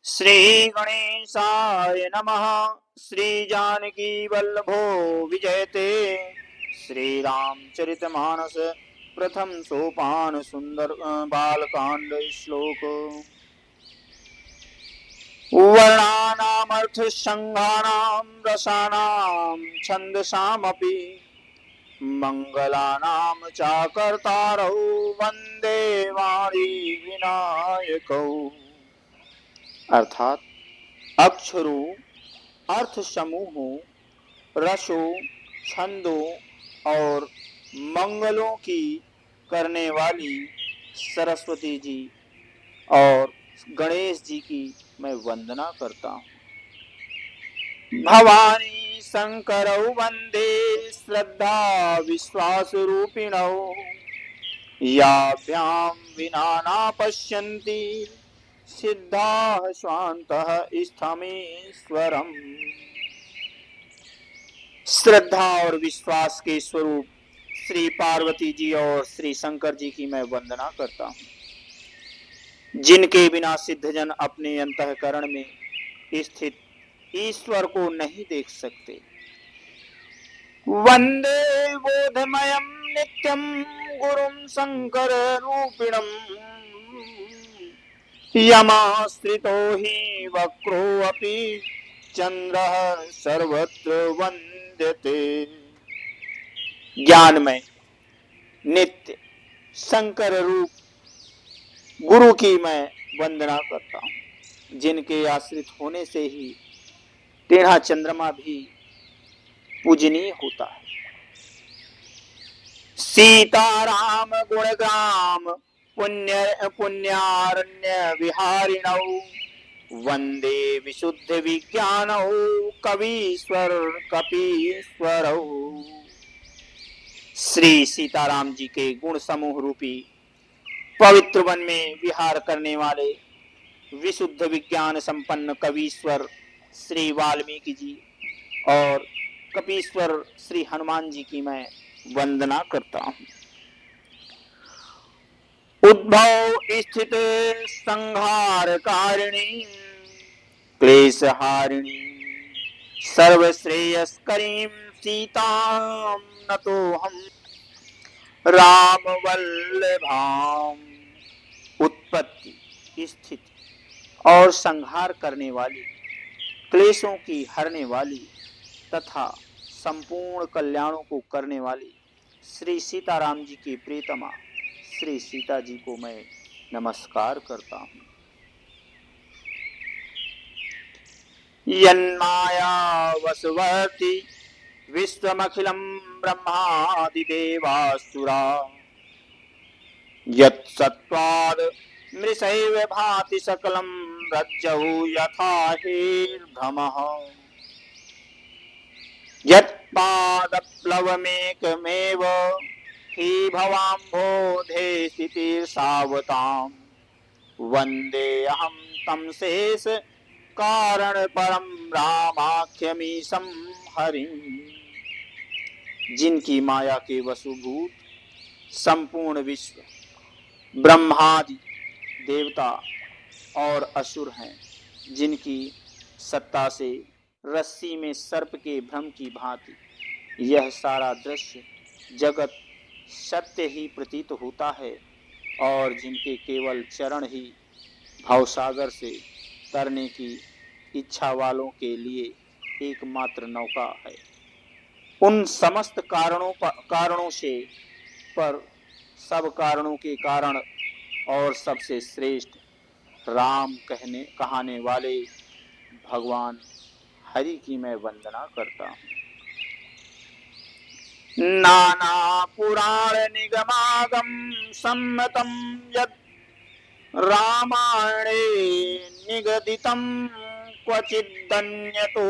श्री गणेशाय नमः। श्री जानकी वल्लभो विजयते। श्री रामचरितमानस प्रथम सोपान सुंदर बालकांड श्लोक। वर्णानामर्थ संघानां रसानां छंदसामपि मंगलानां चाकर्तारौ वंदे वाणी विनायकौ। अर्थात अक्षरों, अर्थ समूहों, रसों, छंदों और मंगलों की करने वाली सरस्वती जी और गणेश जी की मैं वंदना करता हूँ। भवानी शंकरौ वंदे श्रद्धा विश्वास रूपिणौ याभ्यां विना न पश्यन्ति सिद्धाः स्वान्तः स्थमेश्वरम्। श्रद्धा और विश्वास के स्वरूप श्री पार्वती जी और श्री शंकर जी की मैं वंदना करता हूँ, जिनके बिना सिद्धजन अपने अंतःकरण में स्थित ईश्वर को नहीं देख सकते। वंदे बोधमयं नित्यं गुरुं शंकर रूपिणम् यमाश्रितो हि वक्रो अपि चंद्रः सर्वत्र वंद्यते। ज्ञानमय नित्य शंकर रूप गुरु की मैं वंदना करता हूँ, जिनके आश्रित होने से ही टेढ़ा चंद्रमा भी पूजनीय होता है। सीताराम गुणग्राम पुण्यारण्य विहारिणौ वंदे विशुद्ध विज्ञानौ कवीश्वर कपीश्वरौ। श्री सीताराम जी के गुण समूह रूपी पवित्र वन में विहार करने वाले विशुद्ध विज्ञान संपन्न कवीश्वर श्री वाल्मीकि जी और कपीश्वर श्री हनुमान जी की मैं वंदना करता हूँ। उद्भव स्थित संहार कारिणी क्लेशहारिणी सर्वश्रेयस्करीं सीतां नतोऽहम् राम वल्लभाम। उत्पत्ति, स्थिति और संहार करने वाली, क्लेशों की हरने वाली तथा संपूर्ण कल्याणों को करने वाली श्री सीताराम जी की प्रियतमा श्री सीता जी को मैं नमस्कार करता हूँ। यन्माया वसवर्ति विश्वमखिलं ब्रह्मादिदेवासुरा यत्सत्त्वाद् मृषैव भाति सकलं रज्जौ यथा हेर्भमः यत्पादप्लवमेकमेव हि भवाम्भोधे स्थितिर्सावतां वन्देऽहं तं शेष कारण परम रामाख्यमीशं हरिं। जिनकी माया के वशुभूत संपूर्ण विश्व ब्रह्मादि देवता और असुर हैं, जिनकी सत्ता से रस्सी में सर्प के भ्रम की भांति यह सारा दृश्य जगत सत्य ही प्रतीत होता है और जिनके केवल चरण ही भवसागर से तरने की इच्छा वालों के लिए एकमात्र नौका है। उन समस्त कारणों से पर सब कारणों के कारण और सबसे श्रेष्ठ राम कहाने वाले भगवान हरि की मैं वंदना करता हूँ। नाना पुराण निगमागम सम्मतम यत् रामायणे निगदितं क्वचिदन्यतोऽपि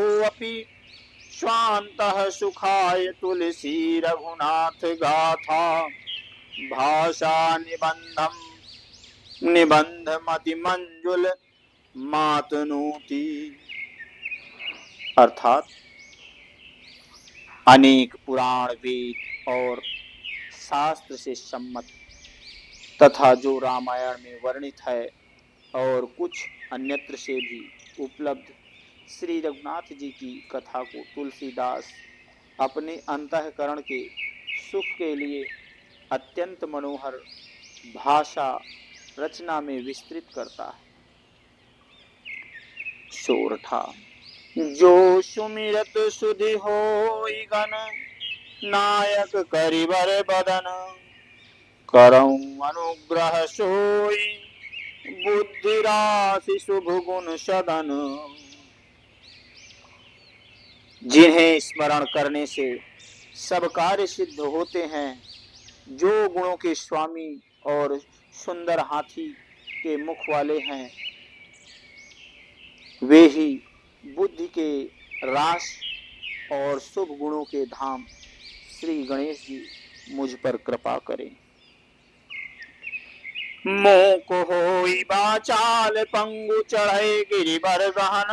स्वान्तः सुखाय तुलसी रघुनाथ गाथा भाषा निबंध मति मंजुल मातनोति। अर्थात अनेक पुराण वेद और शास्त्र से सम्मत तथा जो रामायण में वर्णित है और कुछ अन्यत्र से भी उपलब्ध श्री रघुनाथ जी की कथा को तुलसीदास अपने अंतःकरण के सुख के लिए अत्यंत मनोहर भाषा रचना में विस्तृत करता है। सोरठा जो सुमिरत सुधि होई गण, नायक करिबर बदन, करऊं अनुग्रह सोई, बुद्धि राशि शुभ गुण सदन। जिन्हें स्मरण करने से सब कार्य सिद्ध होते हैं, जो गुणों के स्वामी और सुंदर हाथी के मुख वाले हैं, वे ही बुद्धि के रास और शुभ गुणों के धाम श्री गणेश जी मुझ पर कृपा करें। मोक होई बाचाल पंगु चढ़े गिरिवर गहन,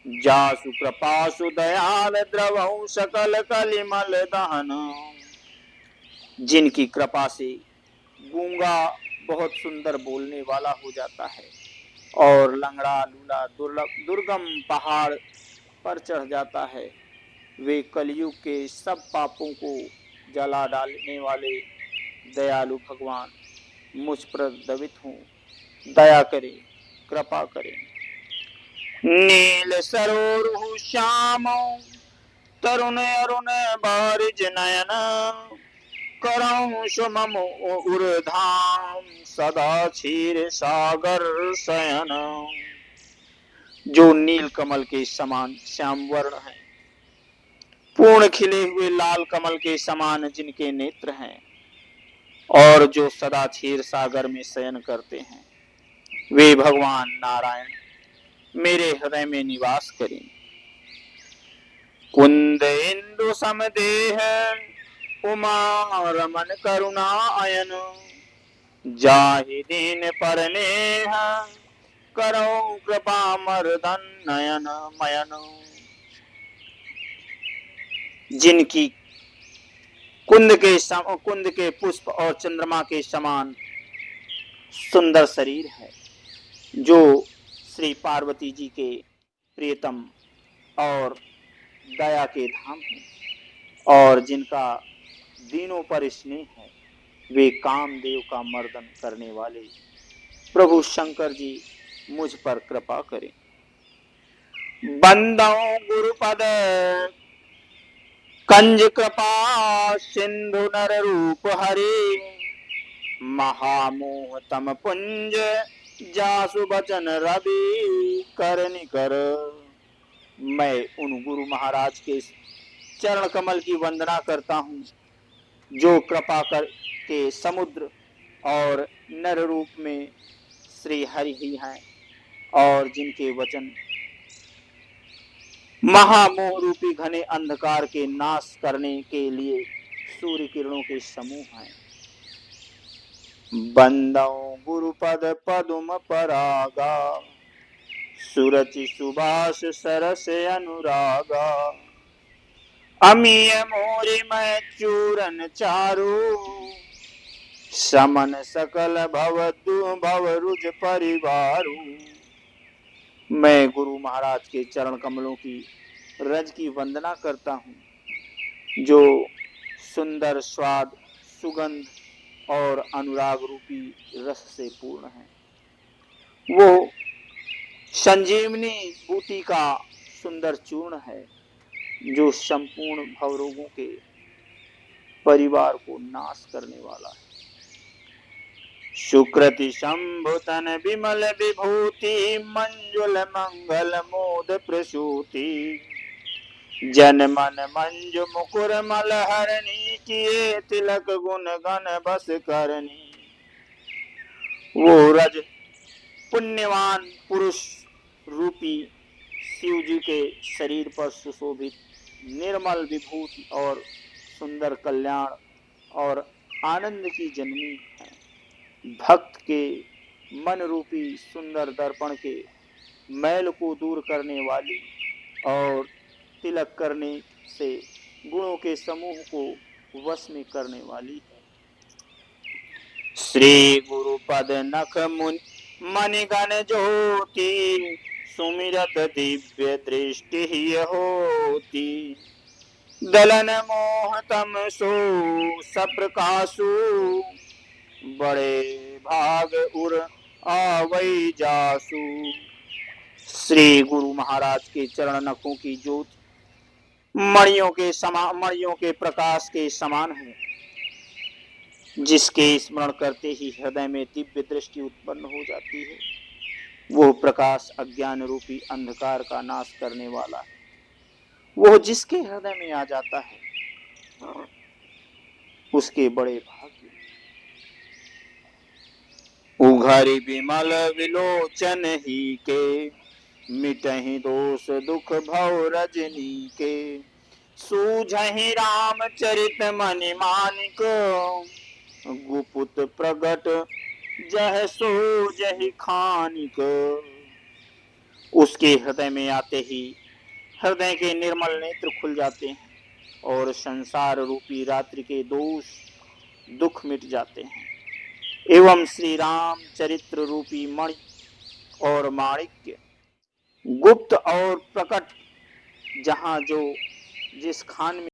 जासु कृपासु दयाल द्रवहु सकल कलिमल दहन। जिनकी कृपा से गूंगा बहुत सुंदर बोलने वाला हो जाता है और लंगड़ा लूला दुर्गम पहाड़ पर चढ़ जाता है, वे कलयुग के सब पापों को जला डालने वाले दयालु भगवान मुझ पर दवित हों, दया करें, कृपा करें। नील सरोरुह श्याम तरुण अरुण बारिज नयन, करऊं सुमम उर्धाम सदा क्षीर सागर शयन। जो नील कमल के समान श्याम वर्ण है, पूर्ण खिले हुए लाल कमल के समान जिनके नेत्र हैं, और जो सदा क्षीर सागर में शयन करते हैं, वे भगवान नारायण मेरे हृदय में निवास करें। कुंद इंदु समदेह उमा रमन करुणा अयन, जाहि दीन परनेह करो कृपा मर्दन नयन मयन। जिनकी कुंद के पुष्प और चंद्रमा के समान सुंदर शरीर है, जो श्री पार्वती जी के प्रियतम और दया के धाम हैं, और जिनका दीनों पर स्नेह है, वे कामदेव का मर्दन करने वाले प्रभु शंकर जी मुझ पर कृपा करें। बंदो गुरुपद कंज कृपा सिंधु नर रूप हरे, महामोह तम पुंज जासु बचन रवि कर निकर। मैं उन गुरु महाराज के चरण कमल की वंदना करता हूँ, जो कृपा कर के समुद्र और नर रूप में श्री हरि ही हैं, और जिनके वचन महामोह रूपी घने अंधकार के नाश करने के लिए सूर्य किरणों के समूह हैं। बंदो गुरुपद पदुम परागा, सुरचि सुबास सरस अनुरागा। अमीय मोरी मैं चूरन चारू, समन सकल भव रुज परिवारू। मैं गुरु महाराज के चरण कमलों की रज की वंदना करता हूँ, जो सुंदर स्वाद, सुगंध और अनुराग रूपी रस से पूर्ण है। वो संजीवनी बूटी का सुंदर चूर्ण है, जो संपूर्ण भवरोगों के परिवार को नाश करने वाला है। सुकृति शंभुतन विमल विभूति, मंजुल मंगल मोद प्रसूति। जन मन मंजु मुकुर मल हरणी, किए तिलक गुण गण बस करनी। वो रज पुण्यवान पुरुष रूपी शिव जी के शरीर पर सुशोभित निर्मल विभूति और सुंदर कल्याण और आनंद की जननी है। भक्त के मन रूपी सुंदर दर्पण के मैल को दूर करने वाली और तिलक करने से गुणों के समूह को वश में करने वाली है। श्री गुरुपद नख मणिगण ज्योति सुमिरत दिव्य दृष्टि ही होती। दलन मोह तम सो सप्रकाशु बड़े भाग उर आवै जासु। श्री गुरु महाराज के चरण नखों की ज्योति मणियों के प्रकाश के समान है, जिसके स्मरण करते ही हृदय में दिव्य दृष्टि उत्पन्न हो जाती है। वो प्रकाश अज्ञान रूपी अंधकार का नाश करने वाला है। वो जिसके हृदय में आ जाता है उसके बड़े भाग्य। उघारी विमल विलोचन ही के मिटहि दोष दुख भव रजनी के। सूझहि रामचरित मनि मानिक गुपुत प्रगट जह सोजहि खानिक। उसके हृदय में आते ही हृदय के निर्मल नेत्र खुल जाते हैं और संसार रूपी रात्रि के दोष दुख मिट जाते हैं। एवं श्री राम चरित्र रूपी मणि और माणिक्य गुप्त और प्रकट जहां जो जिस खान में